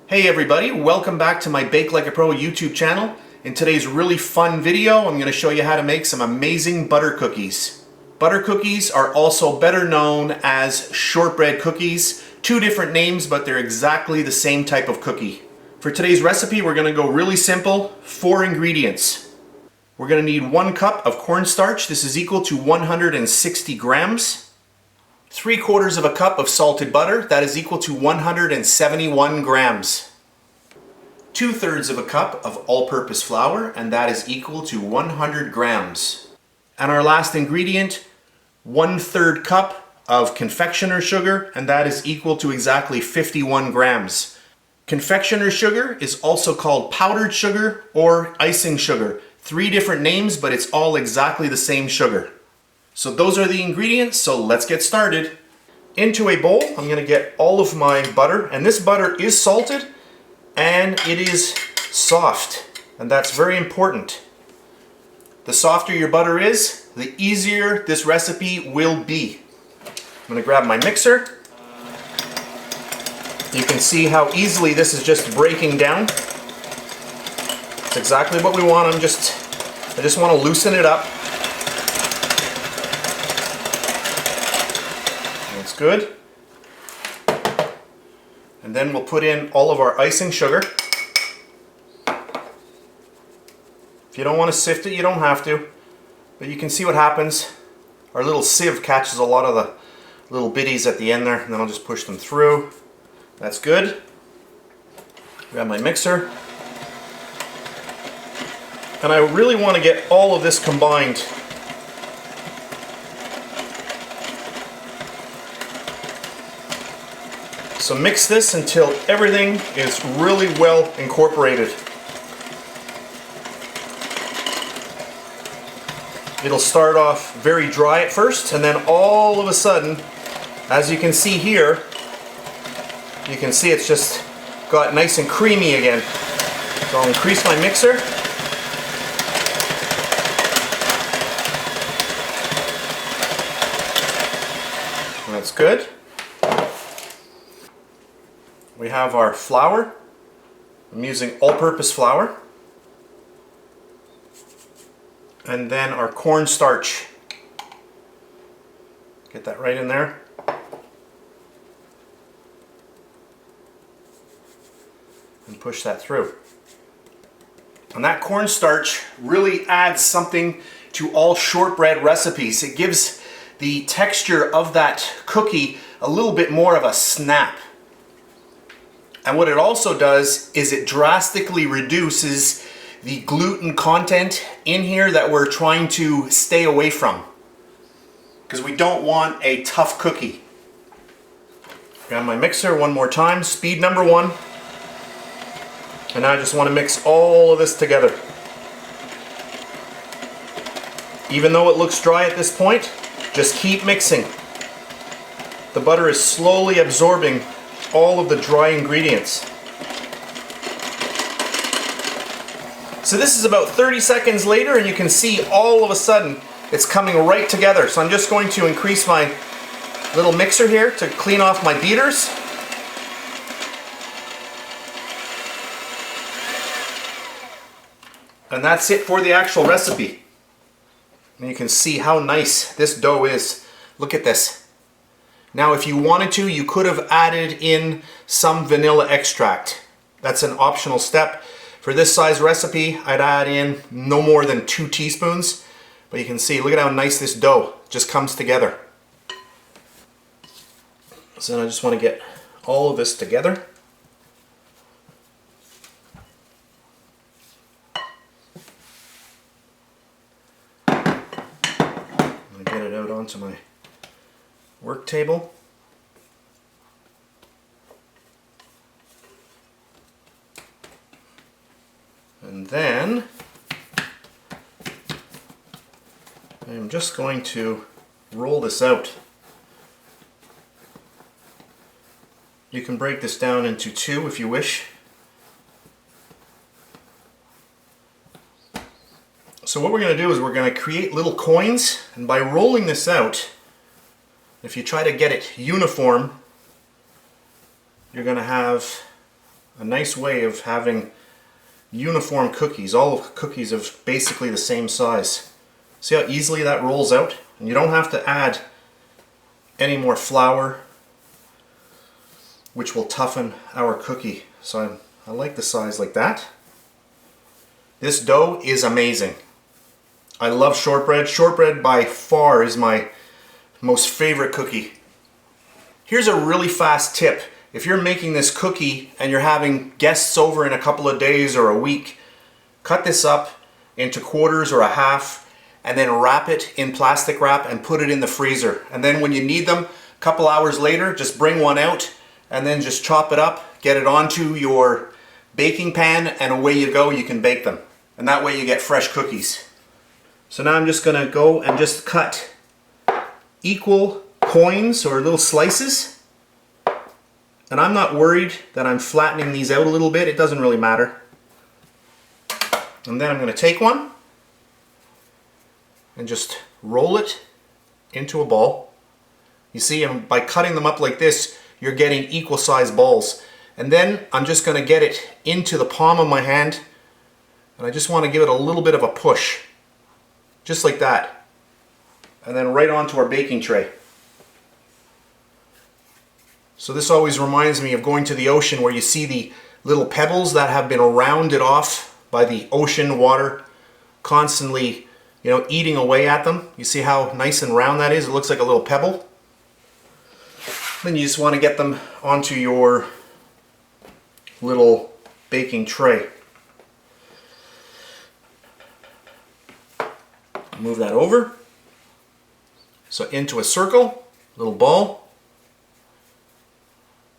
Hey everybody, welcome back to my Bake Like a Pro YouTube channel. In today's really fun video, I'm going to show you how to make some amazing butter cookies. Butter cookies are also better known as shortbread cookies. Two different names, but they're exactly the same type of cookie. For today's recipe, we're going to go really simple. 4 ingredients. We're going to need 1 cup of cornstarch. This is equal to 160 grams. 3/4 of a cup of salted butter, that is equal to 171 grams. 2/3 of a cup of all-purpose flour, and that is equal to 100 grams. And our last ingredient, 1/3 cup of confectioner sugar, and that is equal to exactly 51 grams. Confectioner sugar is also called powdered sugar or icing sugar. 3 different names, but it's all exactly the same sugar. So those are the ingredients, so let's get started. Into a bowl, I'm going to get all of my butter, and this butter is salted and it is soft, and that's very important. The softer your butter is, the easier this recipe will be. I'm going to grab my mixer. You can see how easily this is just breaking down. It's exactly what we want. I just want to loosen it up. That's good. And then we'll put in all of our icing sugar. If you don't want to sift it, you don't have to. But you can see what happens. Our little sieve catches a lot of the little bitties at the end there, and then I'll just push them through. That's good. Grab my mixer. And I really want to get all of this combined. So mix this until everything is really well incorporated. It'll start off very dry at first, and then all of a sudden, as you can see here, you can see it's just got nice and creamy again. So I'll increase my mixer. That's good. We have our flour. I'm using all-purpose flour. And then our cornstarch. Get that right in there. And push that through. And that cornstarch really adds something to all shortbread recipes. It gives the texture of that cookie a little bit more of a snap. And what it also does is it drastically reduces the gluten content in here that we're trying to stay away from, because we don't want a tough cookie. Grab my mixer one more time, speed number 1. And now I just want to mix all of this together. Even though it looks dry at this point, just keep mixing. The butter is slowly absorbing all of the dry ingredients. So this is about 30 seconds later, and you can see all of a sudden it's coming right together. So I'm just going to increase my little mixer here to clean off my beaters. And that's it for the actual recipe. And you can see how nice this dough is. Look at this. Now if you wanted to, you could have added in some vanilla extract. That's an optional step. For this size recipe, I'd add in no more than 2 teaspoons. But you can see, look at how nice this dough just comes together. So then I just want to get all of this together. I'm going to get it out onto my work table. And then I'm just going to roll this out. You can break this down into 2 if you wish. So what we're going to do is we're going to create little coins, and by rolling this out, if you try to get it uniform, you're going to have a nice way of having uniform cookies. All of cookies of basically the same size. See how easily that rolls out? And you don't have to add any more flour, which will toughen our cookie. So I like the size like that. This dough is amazing. I love shortbread. Shortbread by far is my most favorite cookie. Here's a really fast tip. If you're making this cookie and you're having guests over in a couple of days or a week, cut this up into quarters or a half and then wrap it in plastic wrap and put it in the freezer. And then when you need them, a couple hours later, just bring one out and then just chop it up, get it onto your baking pan, and away you go, you can bake them. And that way you get fresh cookies. So now I'm just gonna go and just cut equal coins or little slices. And I'm not worried that I'm flattening these out a little bit. It doesn't really matter. And then I'm going to take one and just roll it into a ball. You see, by cutting them up like this, you're getting equal sized balls. And then I'm just going to get it into the palm of my hand, and I just want to give it a little bit of a push. Just like that. And then right onto our baking tray. So this always reminds me of going to the ocean, where you see the little pebbles that have been rounded off by the ocean water constantly, eating away at them. You see how nice and round that is? It looks like a little pebble. Then you just want to get them onto your little baking tray. Move that over. So into a circle, little ball.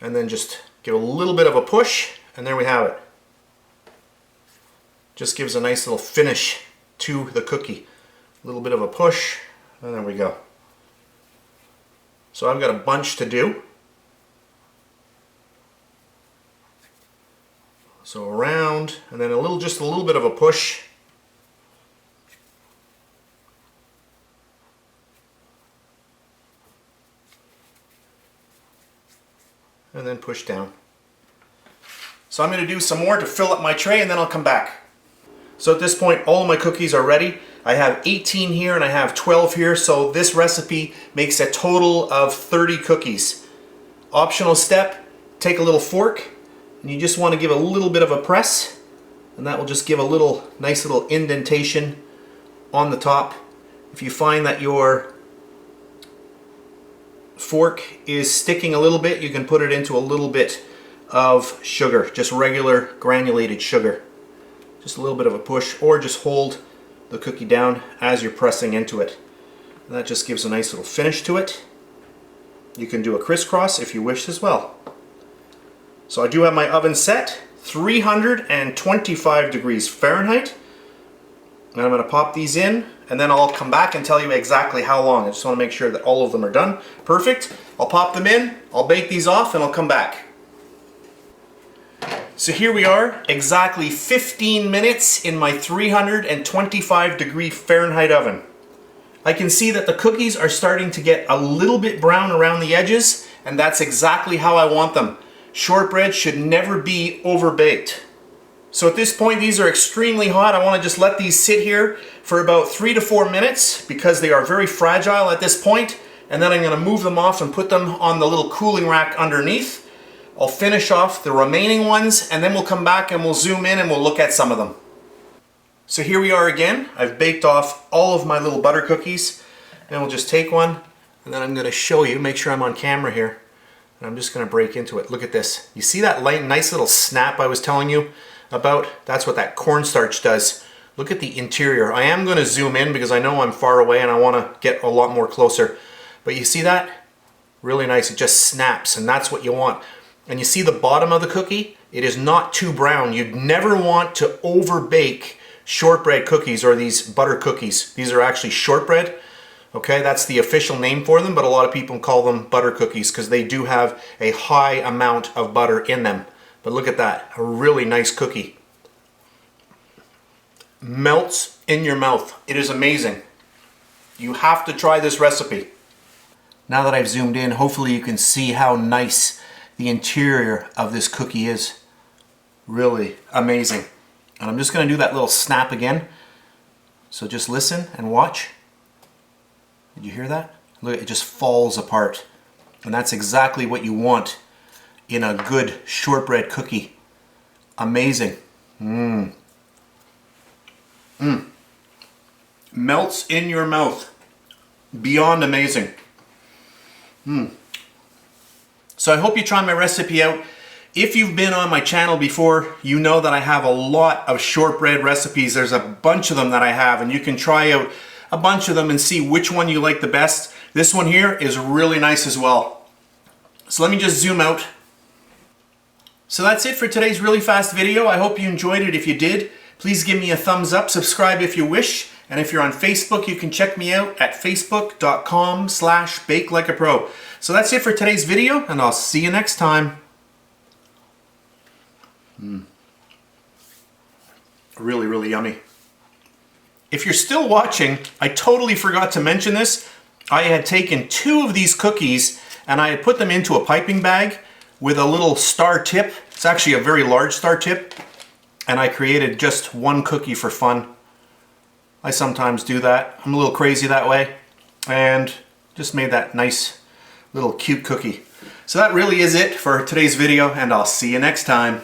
And then just give a little bit of a push, and there we have it. Just gives a nice little finish to the cookie. A little bit of a push, and there we go. So I've got a bunch to do. So around, and then just a little bit of a push. And then push down. So I'm going to do some more to fill up my tray, and then I'll come back. So at this point, all of my cookies are ready. I have 18 here and I have 12 here, so this recipe makes a total of 30 cookies. Optional step, take a little fork, and you just want to give a little bit of a press, and that will just give a nice little indentation on the top. If you find that your fork is sticking a little bit, you can put it into a little bit of sugar, just regular granulated sugar. Just a little bit of a push, or just hold the cookie down as you're pressing into it. And that just gives a nice little finish to it. You can do a crisscross if you wish as well. So I do have my oven set, 325 degrees Fahrenheit. And I'm going to pop these in, and then I'll come back and tell you exactly how long. I just want to make sure that all of them are done. Perfect. I'll pop them in, I'll bake these off, and I'll come back. So here we are, exactly 15 minutes in my 325 degree Fahrenheit oven. I can see that the cookies are starting to get a little bit brown around the edges, and that's exactly how I want them. Shortbread should never be overbaked. So at this point, these are extremely hot. I want to just let these sit here for about 3 to 4 minutes because they are very fragile at this point. And then I'm going to move them off and put them on the little cooling rack underneath. I'll finish off the remaining ones, and then we'll come back and we'll zoom in and we'll look at some of them. So here we are again. I've baked off all of my little butter cookies, and we'll just take one, and then I'm going to show you, make sure I'm on camera here, and I'm just going to break into it. Look at this. You see that nice little snap I was telling you about? That's what that cornstarch does. Look at the interior. I am going to zoom in because I know I'm far away and I want to get a lot more closer. But you see that? Really nice. It just snaps, and that's what you want. And you see the bottom of the cookie? It is not too brown. You'd never want to overbake shortbread cookies or these butter cookies. These are actually shortbread. Okay, that's the official name for them, but a lot of people call them butter cookies because they do have a high amount of butter in them. But look at that, a really nice cookie. Melts in your mouth. It is amazing. You have to try this recipe. Now that I've zoomed in, hopefully you can see how nice the interior of this cookie is. Really amazing. And I'm just going to do that little snap again. So just listen and watch. Did you hear that? Look, it just falls apart. And that's exactly what you want in a good shortbread cookie. Amazing. Melts in your mouth. Beyond amazing. So I hope you try my recipe out. If you've been on my channel before, you know that I have a lot of shortbread recipes. There's a bunch of them that I have, and you can try out a bunch of them and see which one you like the best. This one here is really nice as well. So let me just zoom out. So that's it for today's really fast video. I hope you enjoyed it. If you did, please give me a thumbs up, subscribe if you wish, and if you're on Facebook, you can check me out at facebook.com/BakeLikeAPro. So that's it for today's video, and I'll see you next time. Really, really yummy. If you're still watching, I totally forgot to mention this. I had taken 2 of these cookies and I had put them into a piping bag with a little star tip. It's actually a very large star tip. And I created just 1 cookie for fun. I sometimes do that. I'm a little crazy that way. And just made that nice little cute cookie. So that really is it for today's video, and I'll see you next time.